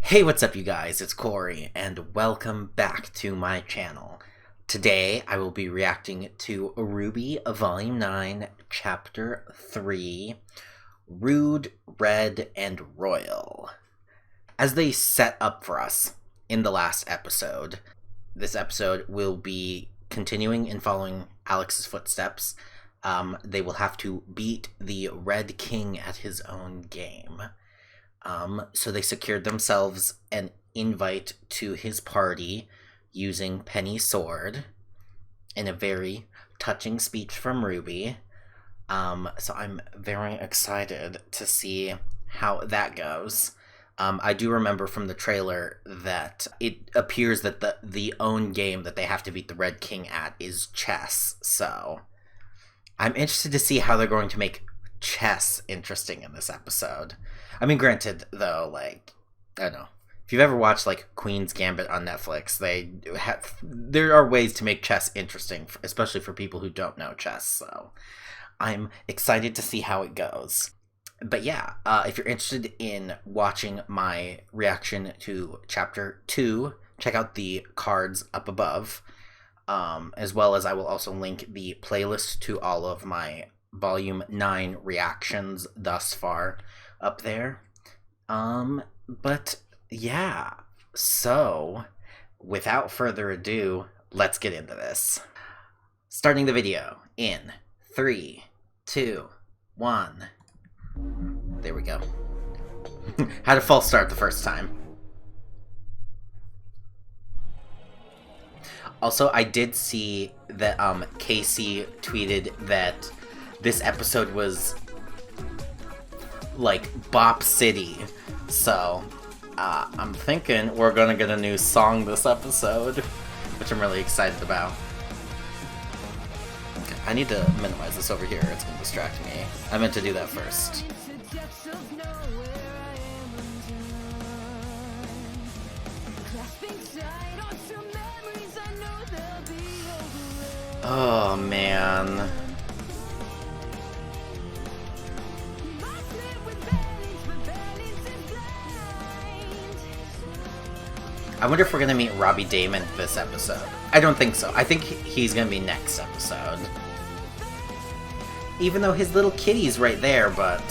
Hey, what's up you guys? It's Cory, and welcome back to my channel. Today, I will be reacting to RWBY Volume 9, Chapter 3, Rude, Red, and Royal. As they set up for us in the last episode, this episode will be continuing and following Alex's footsteps. They will have to beat the Red King at his own game. So they secured themselves an invite to his party using Penny's sword in a very touching speech from RWBY. So I'm very excited to see how that goes. I do remember from the trailer that it appears that the own game that they have to beat the Red King at is chess. So I'm interested to see how they're going to make chess interesting in this episode. I mean, granted, though, like, I don't know. If you've ever watched, like, Queen's Gambit on Netflix, there are ways to make chess interesting, especially for people who don't know chess, so I'm excited to see how it goes. But yeah, if you're interested in watching my reaction to Chapter 2, check out the cards up above, as well as I will also link the playlist to all of my Volume 9 reactions thus far up there. But yeah, so without further ado, let's get into this. Starting the video in 3, 2, 1. There we go. Had a false start the first time. Also, I did see that Casey tweeted that this episode was like Bop City, so I'm thinking we're gonna get a new song this episode, which I'm really excited about. Okay, I need to minimize this over here, it's gonna distract me. I meant to do that first. Oh man. I wonder if we're gonna meet Robbie Damon this episode. I don't think so. I think he's gonna be next episode. Even though his little kitty's right there, but...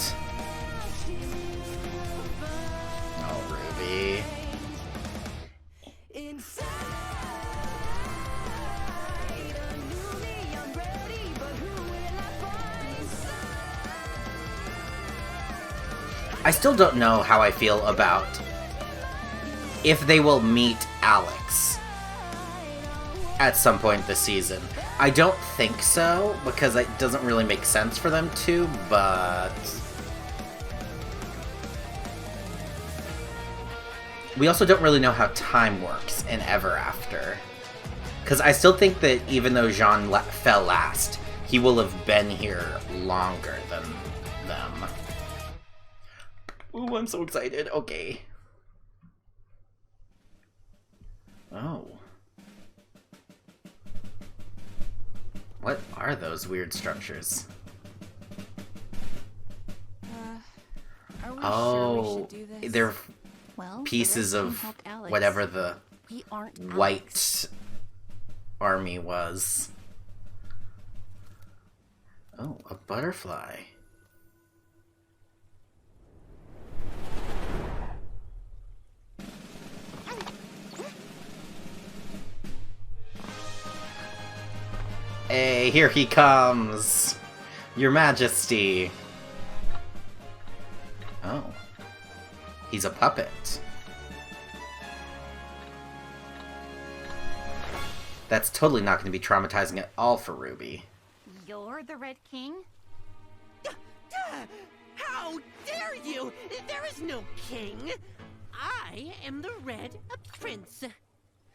Oh, RWBY. I still don't know how I feel about if they will meet Alex at some point this season. I don't think so, because it doesn't really make sense for them to, but... we also don't really know how time works in Ever After. Because I still think that even though Jean fell last, he will have been here longer than them. Ooh, I'm so excited. Okay. Oh. What are those weird structures? Are we sure we should do this? They're Well, pieces of whatever the white army was. Oh, a butterfly. Hey, here he comes! Your Majesty! Oh. He's a puppet. That's totally not going to be traumatizing at all for RWBY. You're the Red King? How dare you! There is no king! I am the Red Prince.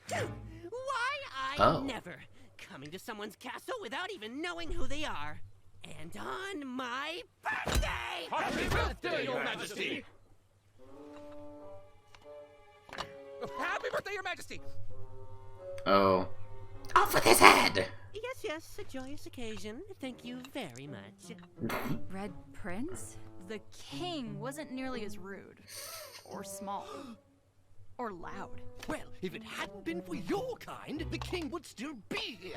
Why I never coming to someone's castle without even knowing who they are. And on my birthday! Happy birthday, Your Majesty! Happy birthday, Your Majesty! Oh. Off with his head! Yes, a joyous occasion. Thank you very much. Red Prince? The king wasn't nearly as rude. Or small. Or loud. Well, if it hadn't been for your kind, the king would still be here.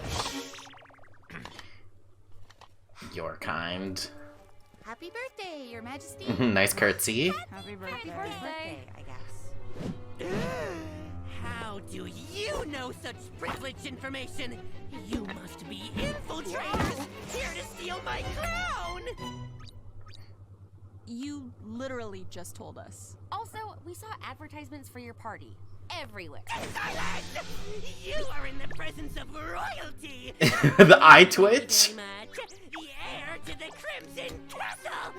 Your kind. Happy birthday, Your Majesty. Nice curtsy. Happy Happy birthday. I guess. How do you know such privileged information? You must be infiltrators here to steal my crown! You literally just told us. Also, we saw advertisements for your party everywhere. Silence! You are in the presence of royalty! The eye Thank you twitch. very much. The heir to the Crimson Castle!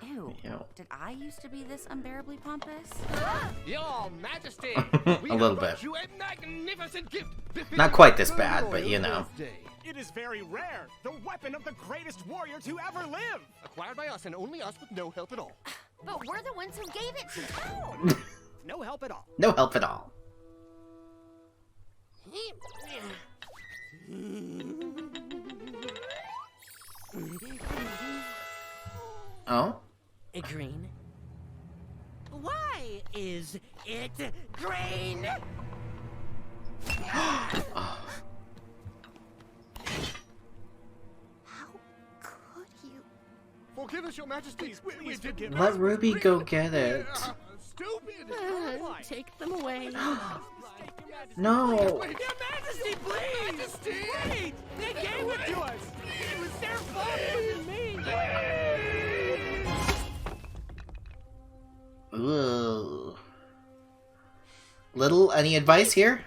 Ew. Ew. Did I used to be this unbearably pompous? Your Majesty, A we little have brought bit. you a magnificent gift. Not quite this Your bad, but royal you know. birthday. It is very rare. The weapon of the greatest warrior to ever live. Acquired by us and only us with no help at all. But we're the ones who gave it to town. No help at all. No help at all. Oh? Green? Why is it green? How could you? Forgive us, Your Majesty. We did Let Ruby go get it. Stupid. Take them away. No. Your Majesty, please! Majesty! Wait! They gave it to us! It was their fault, it wasn't me! Ooh. Little, any advice here?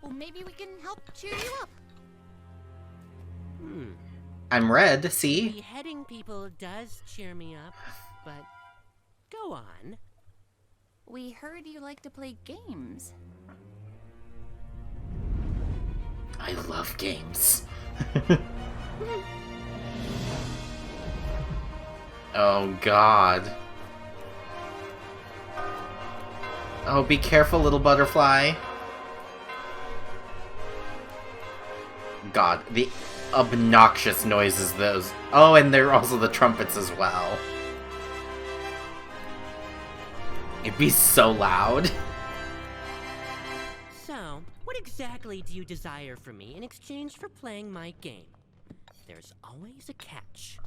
Well, maybe we can help cheer you up. I'm red, see? Beheading people does cheer me up, but go on. We heard you like to play games. I love games. Oh god. Oh, be careful, little butterfly. God, the obnoxious noises those. Oh, and they're also the trumpets as well. It'd be so loud. So, what exactly do you desire from me in exchange for playing my game? There's always a catch.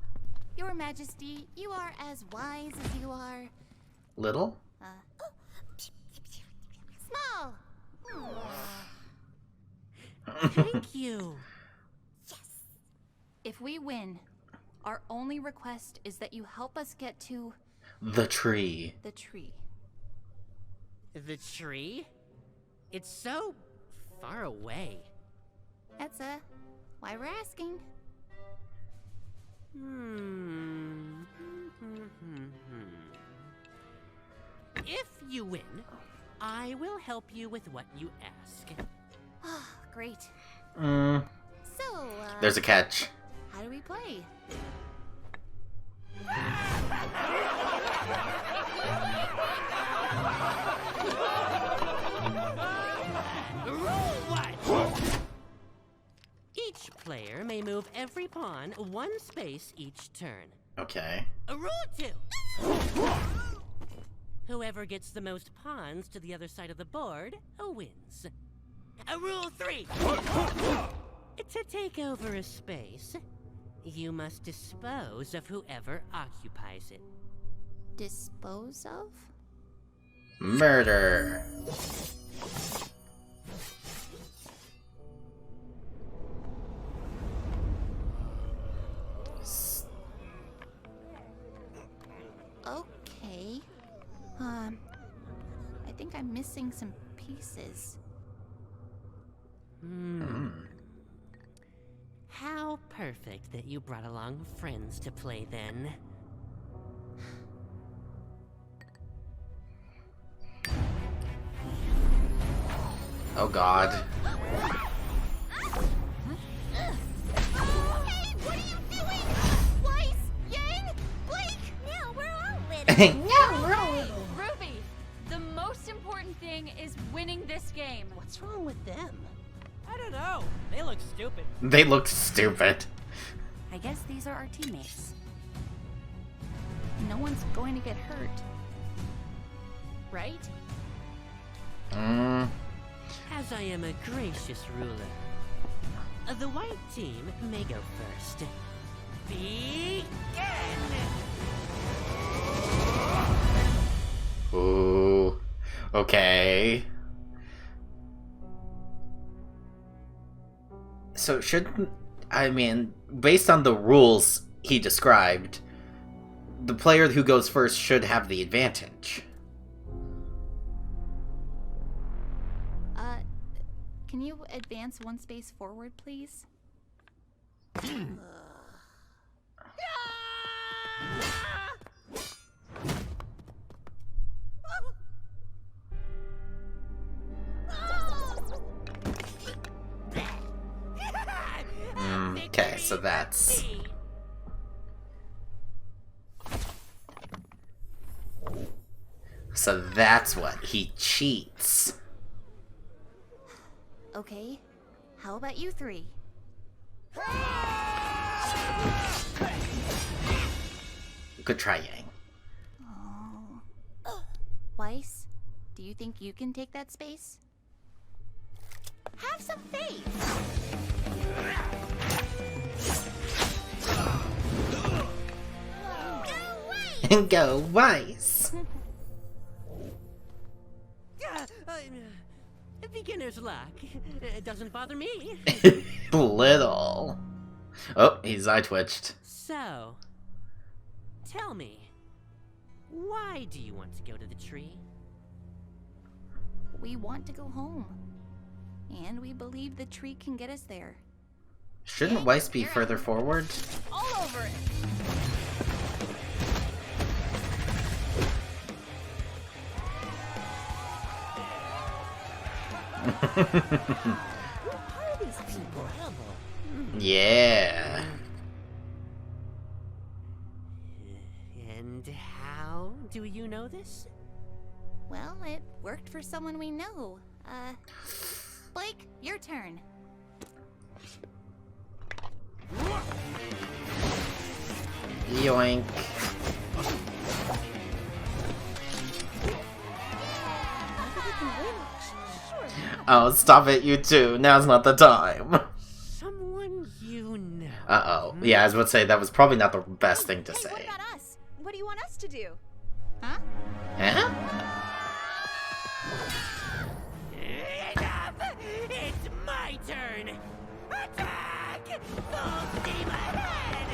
Your Majesty, you are as wise as you are Little? small. Thank you. If we win, our only request is that you help us get to The tree. the tree. The tree? It's so far away. That's why we're asking. If you win, I will help you with what you ask. Oh, great. Mm, So, there's a catch. how do we play? Rule 1. Each player may move every pawn one space each turn. Okay. Rule 2. Whoever gets the most pawns to the other side of the board wins. Rule 3. To take over a space, you must dispose of whoever occupies it. Dispose of? Murder. Okay. I think I'm missing some pieces. How perfect that you brought along friends to play then. Oh god. Hey, what are you doing? Weiss, Yang, Blake! Now we're all little. Ruby, the most important thing is winning this game. What's wrong with them? I don't know. They look stupid. They look stupid. I guess these are our teammates. No one's going to get hurt. right? As I am a gracious ruler, the white team may go first. Begin! Ooh. Okay. So shouldn't... I mean, based on the rules he described, the player who goes first should have the advantage. Can you advance one space forward, please? Okay, so that's... So that's what he cheats. Okay. How about you three? Good try, Yang. Oh. Weiss, do you think you can take that space? Have some faith! Go Weiss! Beginner's luck. It doesn't bother me. Little. Oh, his eye twitched. So, tell me, why do you want to go to the tree? We want to go home. And we believe the tree can get us there. Shouldn't Weiss be further forward? All over it! Who are these people? Yeah. And how do you know this? Well, it worked for someone we know. Blake, your turn. Yoink. Oh, stop it, you two. Now's not the time. Someone you know. Uh-oh. Yeah, I was about to say, that was probably not the best thing to Hey, say. what about us? What do you want us to do? Huh? Huh? Enough! It's my turn! Attack! Full steam ahead!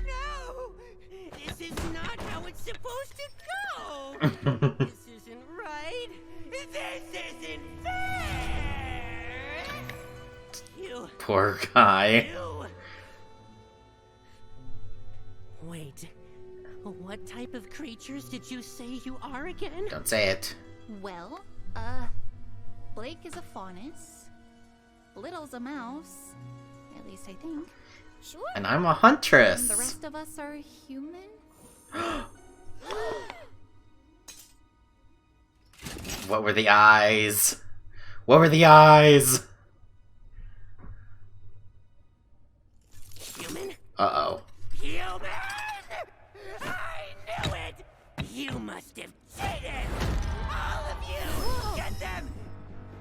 No! This is not how it's supposed to go! This isn't right! This isn't fair! You... Poor guy. You... Wait, what type of creatures did you say you are again? Don't say it. Well, Blake is a faunus. Little's a mouse. At least I think. Sure. And I'm a And huntress. the rest of us are human? What were the eyes? What were the eyes? Human? Uh-oh. Human! I knew it! You must have cheated! All of you! Get them!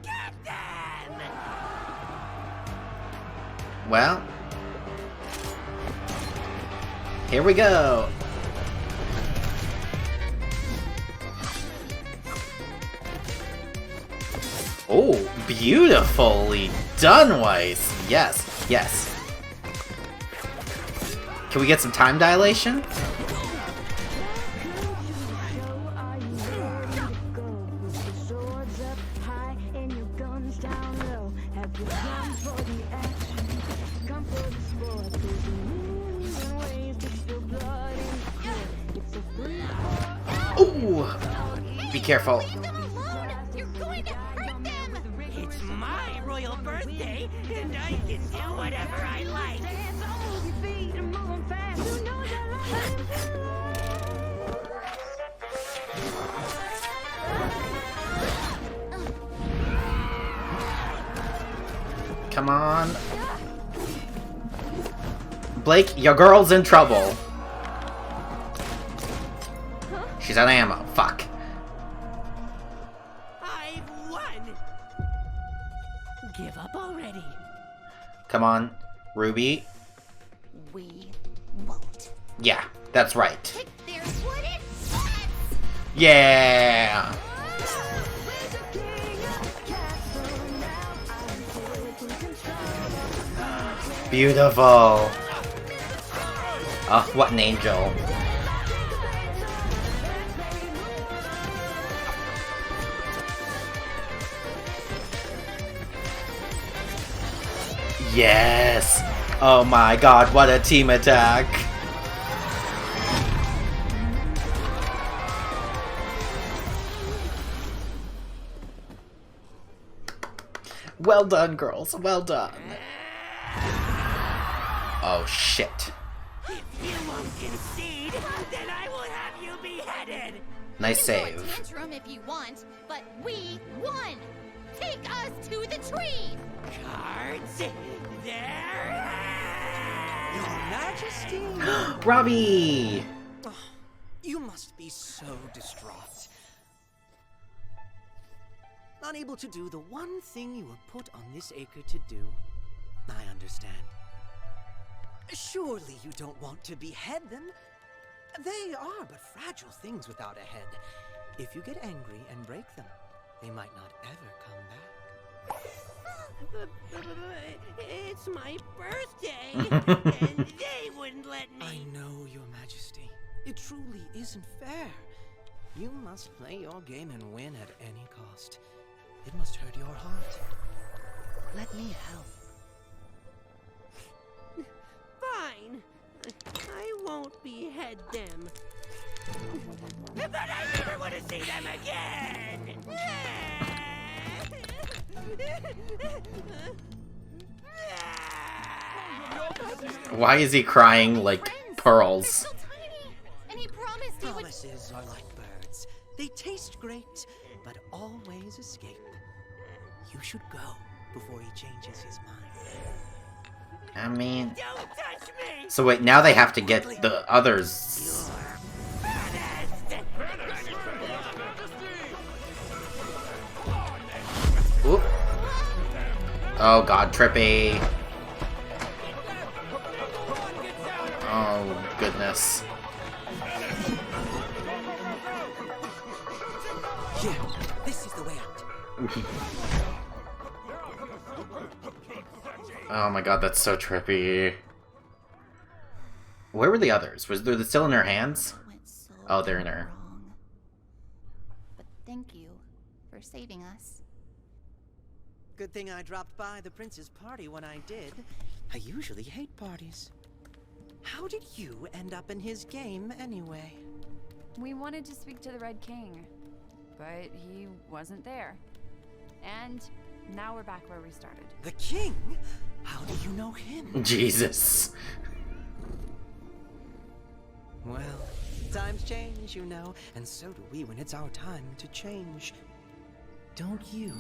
Get them! Well. Here we go. Oh, beautifully done, Weiss. Yes, yes. Can we get some time dilation? Ooh! Be careful. Leave them alone! You're going to hurt them! It's my royal birthday, and I can do whatever I like! Come on. Blake, your girl's in trouble. She's out of ammo. Fuck. I've won. Give up already. Come on, Ruby. We won't. Yeah, that's right. There's what it says. Yeah. Beautiful. Oh, what an angel. Yes! Oh my god, what a team attack! Well done, girls. Well done. Oh, shit. If you won't concede, then I will have you beheaded. Nice save. You can throw a tantrum if you want, but we won. Take us to the tree. Cards, there. Your Majesty! Robbie! Oh, you must be so distraught. Unable to do the one thing you were put on this acre to do. I understand. Surely you don't want to behead them? They are but fragile things without a head. If you get angry and break them, they might not ever come back. It's my birthday, and they wouldn't let me. I know, Your Majesty. It truly isn't fair. You must play your game and win at any cost. It must hurt your heart. Let me help. Fine. I won't behead them. But I never want to see them again! Why is he crying like pearls? So tiny. And he promised he would. Promises are like birds. They taste great, but always escape. You should go before he changes his mind. I mean... Don't touch me! So wait, now they have to get the others... Oop. Oh god, Trippy. Oh, goodness. Yeah, this is the way out. Oh my god, that's so trippy. Where were the others? Was they still in her hands? Went so Oh, they're in her. wrong. But thank you for saving us. Good thing I dropped by the prince's party when I did. I usually hate parties. How did you end up in his game anyway? We wanted to speak to the Red King, but he wasn't there. And now we're back where we started. The king? How do you know him? Jesus. Well, times change, you know, and so do we when it's our time to change. Don't you?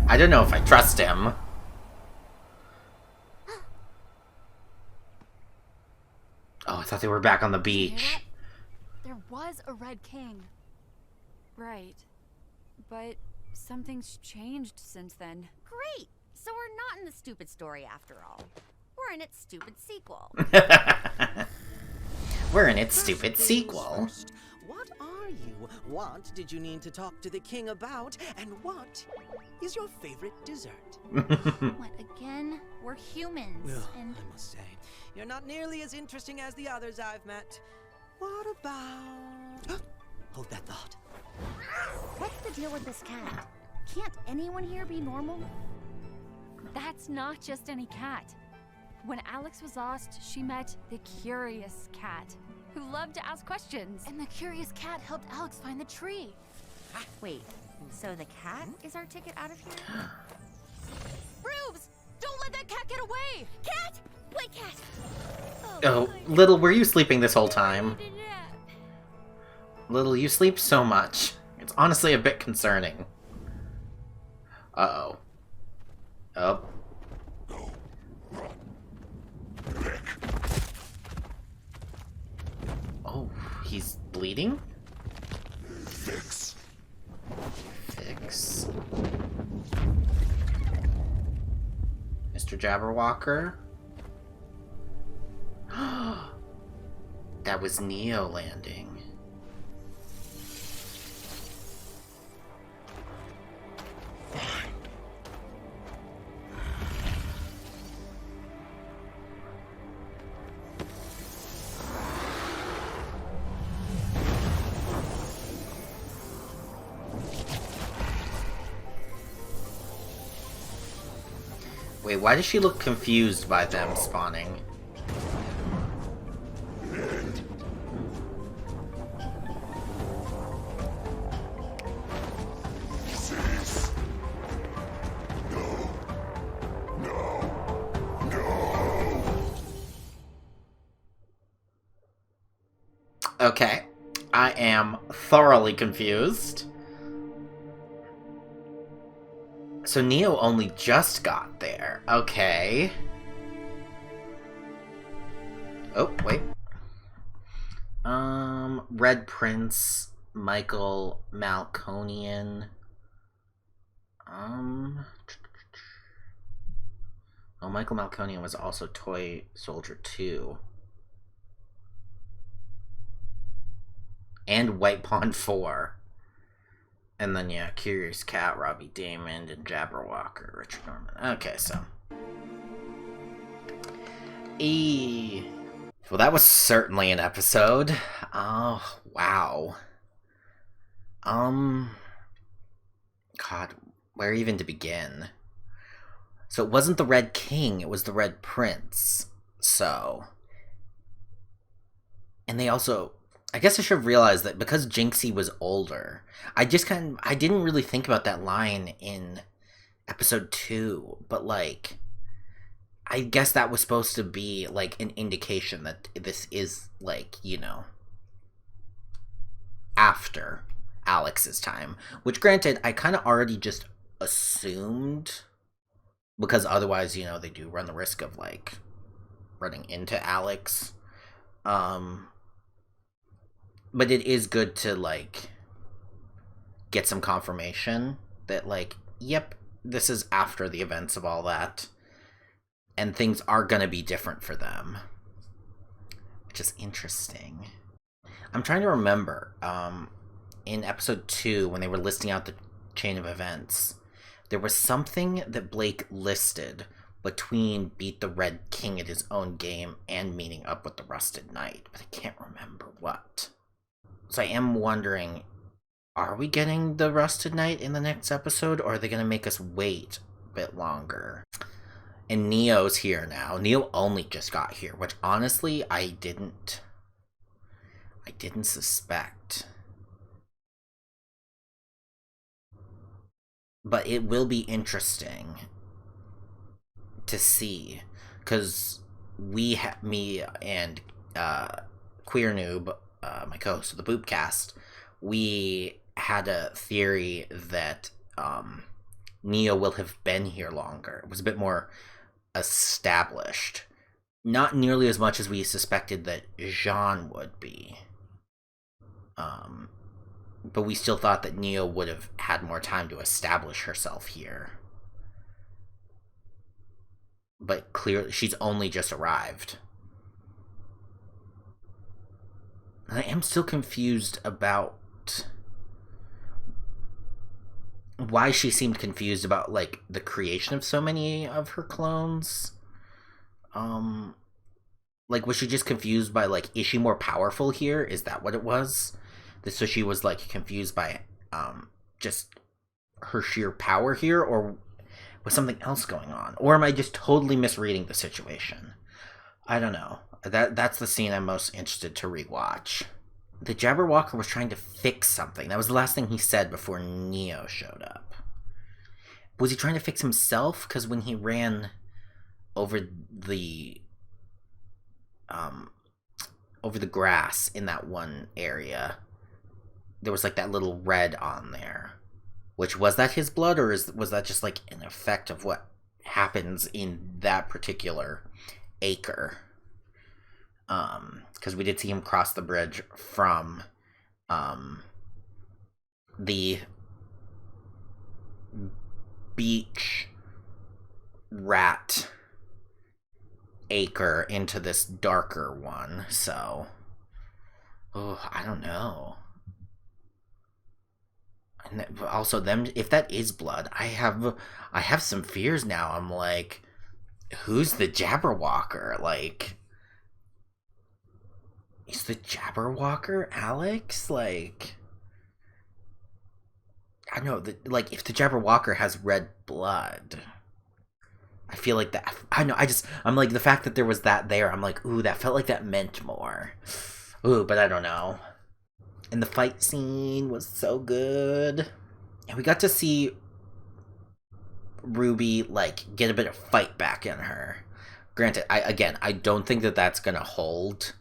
I don't know if I trust him. Oh, I thought they were back on the beach. There was a Red King. Right. But something's changed since then. Great. So we're not in the stupid story after all. We're in its stupid sequel. We're in its stupid sequel. First, what are you? What did you need to talk to the king about? And what is your favorite dessert? What again? We're humans. Ugh, And I must say, you're not nearly as interesting as the others I've met. What about... Hold that thought. what's the deal with this cat? Can't anyone here be normal? That's not just any cat. When Alex was lost, she met the Curious Cat, who loved to ask questions. And the curious cat helped Alex find the tree. Wait, so the cat is our ticket out of here? Rubes! Don't let that cat get away! Cat! Wait, cat! Oh, Little, were you sleeping this whole time? Little, you sleep so much. It's honestly a bit concerning. Uh-oh. Oh. he's bleeding? Fix. Mr. Jabberwocker? That was Neo landing. Wait, why does she look confused by them spawning? Okay, I am thoroughly confused. So Neo only just got there. Okay. Oh, wait. Red Prince, Michael Malconian. Oh, Michael Malconian was also Toy Soldier 2. And White Pawn 4. And then, yeah, Curious Cat, Robbie Damon, and Jabberwocker, Richard Norman. Okay, so. Well, that was certainly an episode. Oh, wow. God, where even to begin? So it wasn't the Red King, it was the Red Prince. So. And they also... I guess I should have realized that because Jinxie was older, I didn't really think about that line in episode 2, but, like, I guess that was supposed to be, like, an indication that this is, like, you know, after Alex's time, which, granted, I kind of already just assumed, because otherwise, you know, they do run the risk of, like, running into Alex, but it is good to, like, get some confirmation that, like, yep, this is after the events of all that. And things are gonna be different for them. Which is interesting. I'm trying to remember, in episode 2, when they were listing out the chain of events, there was something that Blake listed between Beat the Red King at his own game and meeting up with the Rusted Knight, but I can't remember what. So I am wondering, are we getting the Rusted Knight in the next episode, or are they going to make us wait a bit longer? And Neo's here now. Neo only just got here, which honestly, I didn't suspect. But it will be interesting to see, because me and Queer Noob, my co-host of the Boopcast, we had a theory that Neo will have been here longer. It was a bit more established. Not nearly as much as we suspected that Jean would be. But we still thought that Neo would have had more time to establish herself here. But clearly, she's only just arrived. I am still confused about why she seemed confused about, like, the creation of so many of her clones. Like, was she just confused by, like, is she more powerful here? Is that what it was? So she was, like, confused by, just her sheer power here, or was something else going on? Or am I just totally misreading the situation? I don't know. That's the scene I'm most interested to rewatch. The Jabberwocker was trying to fix something. That was the last thing he said before Neo showed up. Was he trying to fix himself? Because when he ran over the grass in that one area, there was, like, that little red on there. Which, was that his blood, or was that just, like, an effect of what happens in that particular acre? Because we did see him cross the bridge from the beach rat acre into this darker one, so I don't know. And also, them, if that is blood, I have some fears now. I'm like, who's the Jabberwocker? Like, is the Jabberwocker Alex? Like, I don't know, like, if the Jabberwocker has red blood, I feel like that, I know, I'm like, the fact that there was that there, I'm like, ooh, that felt like that meant more. Ooh, but I don't know. And the fight scene was so good. And we got to see Ruby, like, get a bit of fight back in her. Granted, I don't think that that's gonna hold.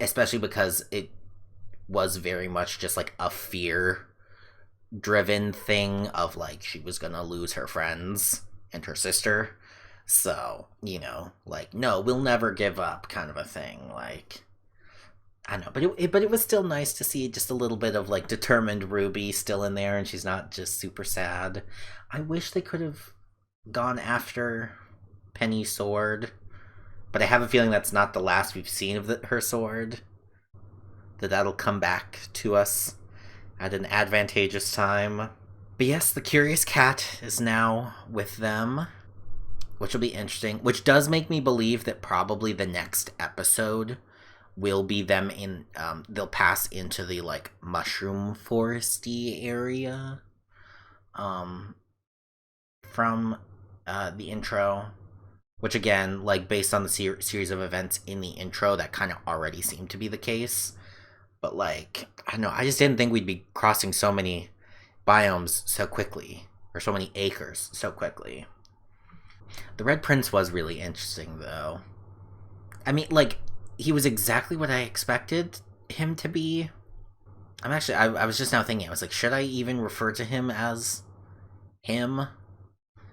Especially because it was very much just, like, a fear-driven thing of, like, she was gonna lose her friends and her sister. So, you know, like, no, we'll never give up kind of a thing, like... I know, but it was still nice to see just a little bit of, like, determined Ruby still in there, and she's not just super sad. I wish they could have gone after Penny's sword, but I have a feeling that's not the last we've seen of her sword. That'll come back to us at an advantageous time. But yes, the Curious Cat is now with them, which will be interesting, which does make me believe that probably the next episode will be them in, they'll pass into the, like, mushroom foresty area, from, the intro, which again, like, based on the series of events in the intro, that kind of already seemed to be the case, but, like, I don't know, I just didn't think we'd be crossing so many biomes so quickly, or so many acres so quickly. The Red Prince was really interesting, though. I mean, like, he was exactly what I expected him to be. I'm actually, I was just now thinking, I was like, should I even refer to him as him?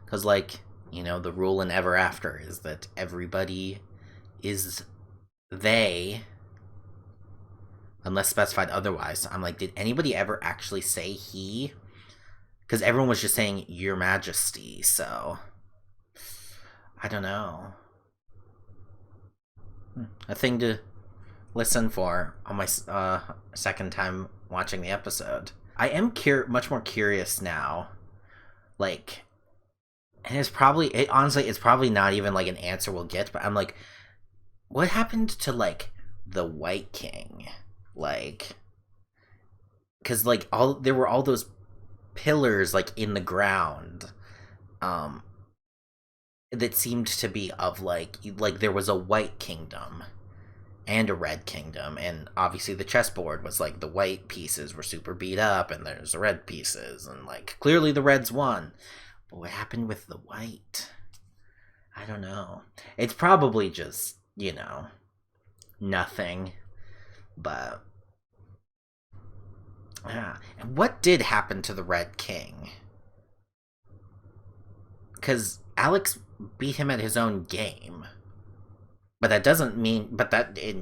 Because, like, you know, the rule in Ever After is that everybody is they, unless specified otherwise. I'm like, did anybody ever actually say he? Because everyone was just saying Your Majesty, so I don't know. A thing to listen for on my second time watching the episode. I am much more curious now. Like, and honestly, it's probably not even, like, an answer we'll get, but I'm like, what happened to, like, the White King? Like, because, like, there were all those pillars, like, in the ground, that seemed to be of, like there was a White Kingdom and a Red Kingdom, and obviously the chessboard was, like, the white pieces were super beat up, and there's the red pieces, and, like, clearly the Reds won. But what happened with the white? I don't know. It's probably just, you know, nothing. But yeah. And what did happen to the Red King? Because Alex beat him at his own game. But that doesn't mean,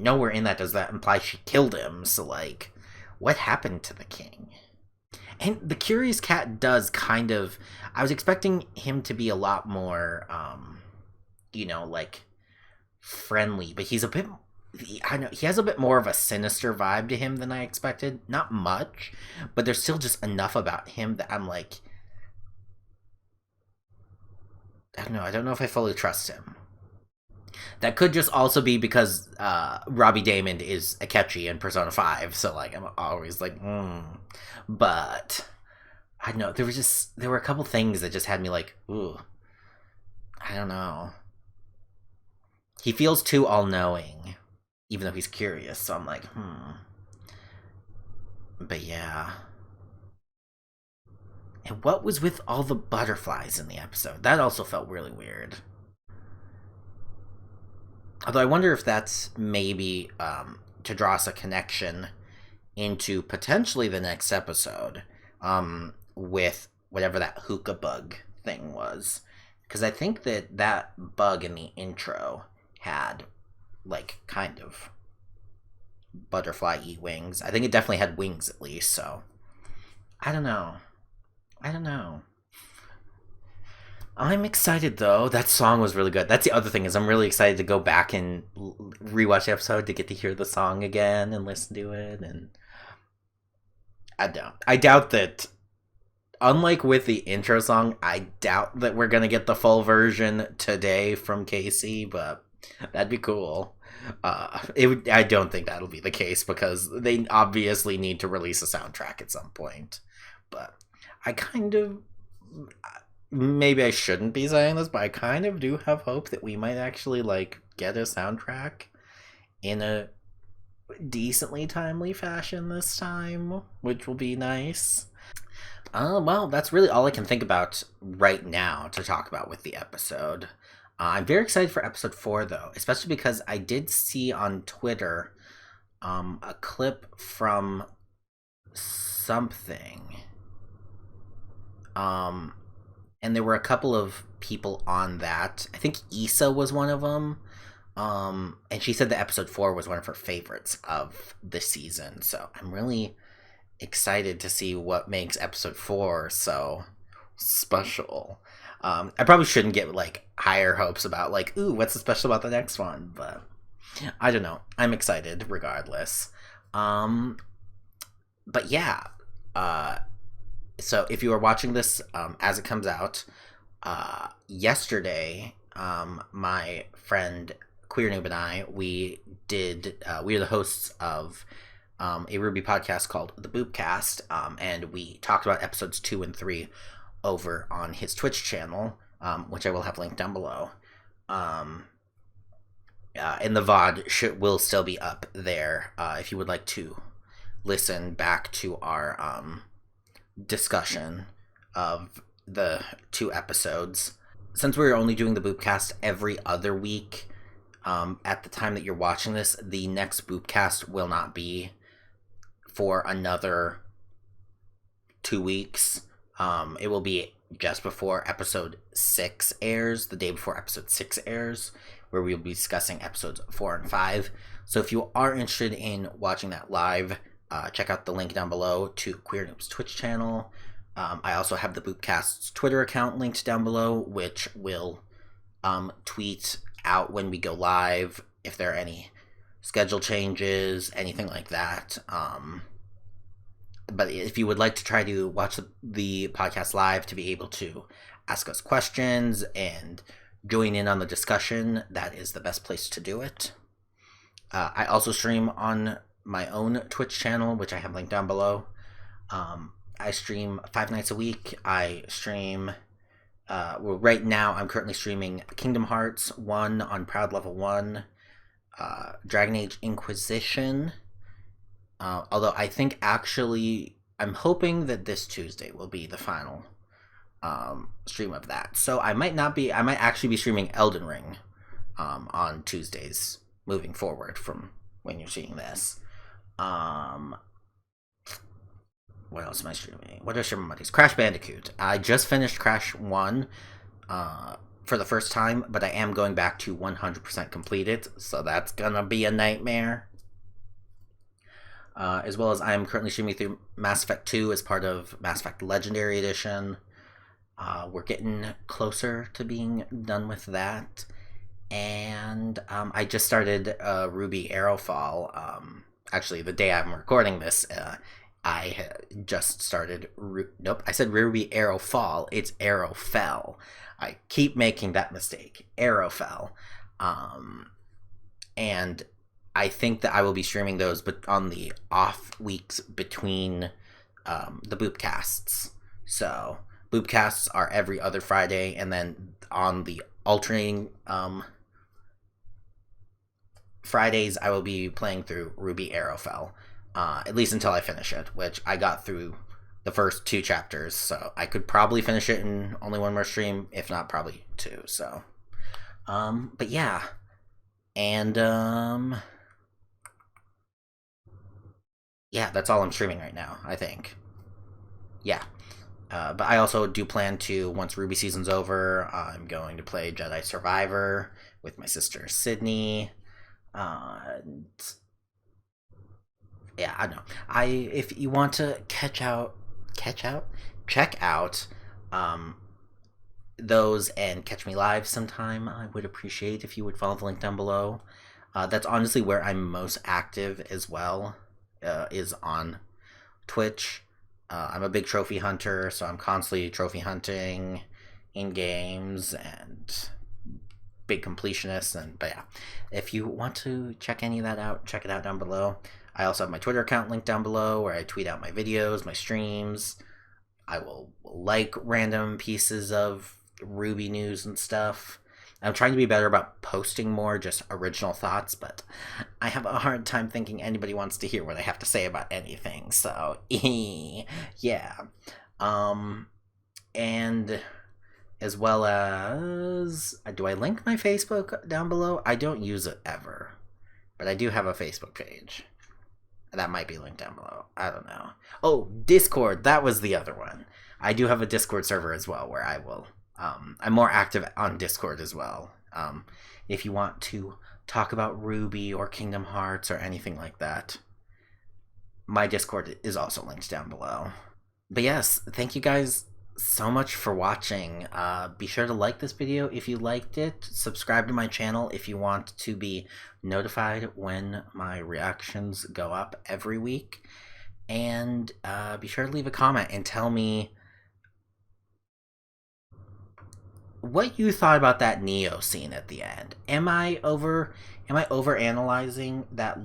nowhere in that does that imply she killed him, so, like, what happened to the king? And the Curious Cat does kind of, I was expecting him to be a lot more, you know, like, friendly, but he's a bit, I know, he has a bit more of a sinister vibe to him than I expected. Not much, but there's still just enough about him that I'm like, I don't know if I fully trust him. That could just also be because Robbie Daymond is Akechi in Persona 5, so, like, I'm always like, But I don't know, there were a couple things that just had me like, ooh, I don't know. He feels too all-knowing, even though he's curious, so I'm like, But yeah. And what was with all the butterflies in the episode? That also felt really weird. Although I wonder if that's maybe to draw us a connection into potentially the next episode with whatever that hookah bug thing was. Because I think that bug in the intro had, like, kind of butterfly-y wings. I think it definitely had wings, at least, so... I don't know. I'm excited, though. That song was really good. That's the other thing, is I'm really excited to go back and rewatch the episode to get to hear the song again and listen to it, and... I doubt that... Unlike with the intro song, I doubt that we're gonna get the full version today from Casey, but that'd be cool. I don't think that'll be the case, because they obviously need to release a soundtrack at some point. But I kind of... Maybe I shouldn't be saying this, but I kind of do have hope that we might actually, like, get a soundtrack in a decently timely fashion this time, which will be nice. Well, that's really all I can think about right now to talk about with the episode. I'm very excited for episode 4, though, especially because I did see on Twitter a clip from something. And there were a couple of people on that. I think Issa was one of them. And she said that episode 4 was one of her favorites of the season. So I'm really excited to see what makes episode 4 so special. I probably shouldn't get, like, higher hopes about, like, ooh, what's so special about the next one, but I don't know. I'm excited regardless. But yeah, so if you are watching this as it comes out, yesterday, my friend Queer Noob and I, we are the hosts of a RWBY podcast called The Boopcast, and we talked about episodes 2 and 3 over on his Twitch channel, which I will have linked down below. And the VOD will still be up there if you would like to listen back to our discussion of the 2 episodes. Since we're only doing the Boopcast every other week, at the time that you're watching this, the next Boopcast will not be for another 2 weeks. It will be just before episode 6 airs, the day before episode 6 airs, where we'll be discussing episodes 4 and 5. So if you are interested in watching that live, check out the link down below to Queer Noob's Twitch channel. I also have the Boopcast's Twitter account linked down below, which will tweet out when we go live, if there are any schedule changes, anything like that. But if you would like to try to watch the podcast live to be able to ask us questions and join in on the discussion, that is the best place to do it. I also stream on my own Twitch channel, which I have linked down below. I stream 5 nights a week. I stream... right now, I'm currently streaming Kingdom Hearts 1 on Proud Level 1, Dragon Age Inquisition, although I think actually, I'm hoping that this Tuesday will be the final stream of that. So I might actually be streaming Elden Ring on Tuesdays moving forward from when you're seeing this. What else am I streaming? What are streaming Mondays? Crash Bandicoot. I just finished Crash 1 for the first time, but I am going back to 100% completed, so that's gonna be a nightmare. As well as I am currently streaming through Mass Effect 2 as part of Mass Effect Legendary Edition. We're getting closer to being done with that. And I just started RWBY Arrowfall. Actually, the day I'm recording this, I just started... Nope, I said RWBY Arrowfall. It's Arrowfell. I keep making that mistake. Arrowfell. And I think that I will be streaming those but on the off weeks between the Boopcasts. So, Boopcasts are every other Friday, and then on the alternating Fridays, I will be playing through RWBY Arrowfell. At least until I finish it, which I got through the first 2 chapters, so I could probably finish it in only one more stream, if not probably 2, so. But yeah. And, yeah, that's all I'm streaming right now, I think. Yeah. But I also do plan to, once RWBY season's over, I'm going to play Jedi Survivor with my sister Sydney. And yeah, I don't know. If you want to check out those and catch me live sometime, I would appreciate if you would follow the link down below. That's honestly where I'm most active as well, is on Twitch. I'm a big trophy hunter, so I'm constantly trophy hunting in games and big completionist. But yeah, if you want to check any of that out, check it out down below. I also have my Twitter account linked down below where I tweet out my videos, my streams. I will like random pieces of RWBY news and stuff. I'm trying to be better about posting more just original thoughts, but I have a hard time thinking anybody wants to hear what I have to say about anything, so yeah. And as well as, do I link my Facebook down below? I don't use it ever, but I do have a Facebook page. That might be linked down below. I don't know. Oh, Discord, that was the other one. I do have a Discord server as well where I will... I'm more active on Discord as well. If you want to talk about RWBY or Kingdom Hearts or anything like that, my Discord is also linked down below. But yes, thank you guys so much for watching. Be sure to like this video if you liked it. Subscribe to my channel if you want to be notified when my reactions go up every week. And be sure to leave a comment and tell me what you thought about that Neo scene at the end. Am I over analyzing that,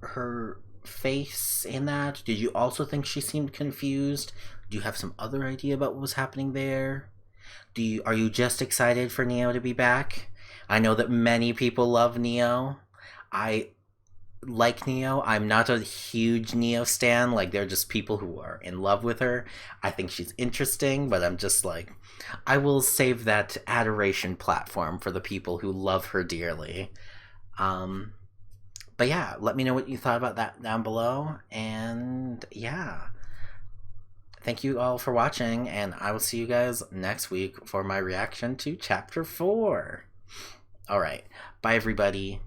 her face in that? Did you also think she seemed confused? Do you have some other idea about what was happening there? Are you just excited for Neo to be back? I know that many people love Neo. I like Neo. I'm not a huge Neo stan. Like, they're just people who are in love with her. I think she's interesting, but I'm just like, I will save that adoration platform for the people who love her dearly. But yeah, let me know what you thought about that down below. And yeah, thank you all for watching, and I will see you guys next week for my reaction to Chapter 4. Alright, bye everybody.